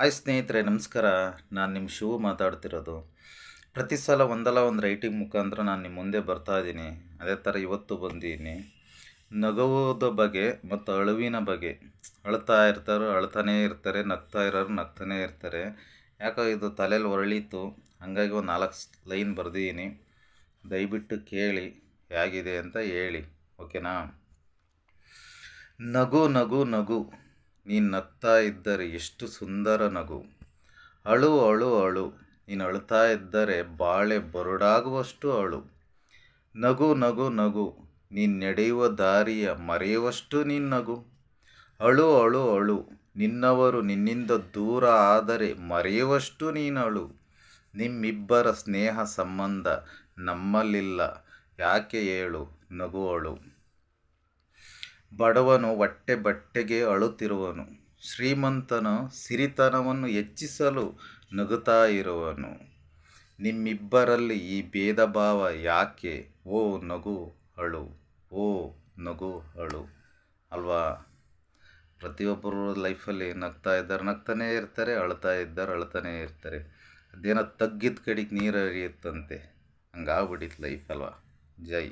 Hi ಸ್ನೇಹಿತರೆ, ನಮಸ್ಕಾರ. ನಾನು ನಿಮ್ಮ ಶಿವು ಮಾತಾಡ್ತಿರೋದು. ಪ್ರತಿ ಸಲ ಒಂದಲ್ಲ ಒಂದು ರೈಟಿಂಗ್ ಮುಖಾಂತರ ನಾನು ನಿಮ್ಮ ಮುಂದೆ ಬರ್ತಾ ಇದ್ದೀನಿ. ಅದೇ ಥರ ಇವತ್ತು ಬಂದಿದ್ದೀನಿ. ನಗುವುದ ಬಗ್ಗೆ ಮತ್ತು ಅಳುವಿನ ಬಗ್ಗೆ. ಅಳ್ತಾ ಇರ್ತಾರೋ ಅಳ್ತಾನೇ ಇರ್ತಾರೆ, ನಗ್ತಾ ಇರೋರು ನಗ್ತಾನೇ ಇರ್ತಾರೆ. ಯಾಕೋ ಇದು ತಲೆಯಲ್ಲಿ ಹೊರಳೀತು, ಹಾಗಾಗಿ ಒಂದು 4 ಲೈನ್ ಬರೆದಿದ್ದೀನಿ. ದಯವಿಟ್ಟು ಕೇಳಿ, ಹೇಗಿದೆ ಅಂತ ಹೇಳಿ, ಓಕೆನಾ? ನಗು ನಗು ನಗು, ನೀನು ನಗ್ತಾ ಇದ್ದರೆ ಎಷ್ಟು ಸುಂದರ ನಗು. ಅಳು ಅಳು ಅಳು, ನೀನು ಅಳ್ತಾ ಇದ್ದರೆ ಬಾಳೆ ಬರುಡಾಗುವಷ್ಟು ಅಳು. ನಗು ನಗು ನಗು, ನೀನು ನಡೆಯುವ ದಾರಿಯ ಮರೆಯುವಷ್ಟು ನೀನು ನಗು. ಅಳು ಅಳು ಅಳು, ನಿನ್ನವರು ನಿನ್ನಿಂದ ದೂರ ಆದರೆ ಮರೆಯುವಷ್ಟು ನೀನು ಅಳು. ನಿಮ್ಮಿಬ್ಬರ ಸ್ನೇಹ ಸಂಬಂಧ ನಮ್ಮಲ್ಲಿಲ್ಲ, ಯಾಕೆ ಹೇಳು, ನಗು ಅಳು. ಬಡವನು ಹೊಟ್ಟೆ ಬಟ್ಟೆಗೆ ಅಳುತ್ತಿರುವನು, ಶ್ರೀಮಂತನ ಸಿರಿತನವನ್ನು ಹೆಚ್ಚಿಸಲು ನಗುತ್ತಾ ಇರುವನು. ನಿಮ್ಮಿಬ್ಬರಲ್ಲಿ ಈ ಭೇದ ಭಾವ ಯಾಕೆ? ಓ ನಗು ಅಳು, ಓ ನಗು ಅಳು. ಅಲ್ವಾ? ಪ್ರತಿಯೊಬ್ಬರು ಲೈಫಲ್ಲಿ ನಗ್ತಾ ಇದ್ದಾರೆ ನಗ್ತಾನೇ ಇರ್ತಾರೆ, ಅಳ್ತಾ ಇದ್ದಾರೆ ಅಳ್ತಾನೇ ಇರ್ತಾರೆ. ಅದೇನೋ ತಗ್ಗಿದ ಕಡೆಗೆ ನೀರು ಹರಿಯುತ್ತಂತೆ, ಹಂಗಾಗ್ಬಿಟ್ಟಿತ್ತು ಲೈಫ್ ಅಲ್ವಾ? ಜೈ.